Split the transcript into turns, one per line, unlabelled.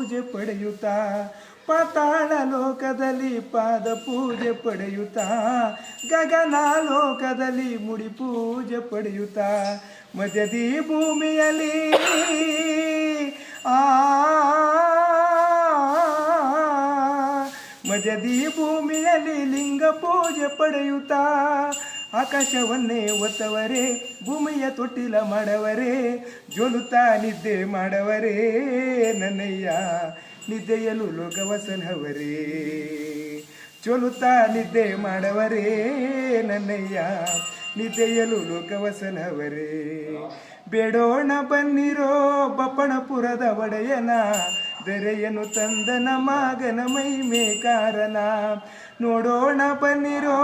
ಪೂಜೆ ಪಡೆಯುತ್ತಾ ಪಾತಾಳ ಲೋಕದಲ್ಲಿ ಪಾದ ಪೂಜೆ ಪಡೆಯುತ್ತಾ ಗಗನ ಲೋಕದಲ್ಲಿ ಮುಡಿ ಪೂಜೆ ಪಡೆಯುತ್ತಾ ಮಧ್ಯದಿ ಭೂಮಿಯಲ್ಲಿ ಮಧ್ಯದಿ ಭೂಮಿಯಲ್ಲಿ ಲಿಂಗ ಪೂಜೆ ಪಡೆಯುತ್ತಾ ಆಕಾಶವನ್ನೇ ಒತ್ತವರೇ ಭೂಮಿಯ ತೊಟ್ಟಿಲ ಮಾಡವರೇ ಜೋಲುತ್ತಾ ನಿದ್ದೆ ಮಾಡವರೇ ನನ್ನಯ್ಯ ನಿದ್ದೆಯಲು ಲೋಕವಸನವರೇ ಚೋಲುತ್ತಾ ನಿದ್ದೆ ಮಾಡವರೇ ನನ್ನಯ್ಯ ನಿದ್ದೆಯಲು ಲೋಕವಸನವರೇ ಬೇಡೋಣ ಬನ್ನಿರೋ ಬಪ್ಪಣಪುರದ ಒಡೆಯನ ದರೆಯನು ತಂದನ ಮಗನ ಮಹಿಮೆ ಕಾರಣ ನೋಡೋಣ ಬನ್ನಿರೋ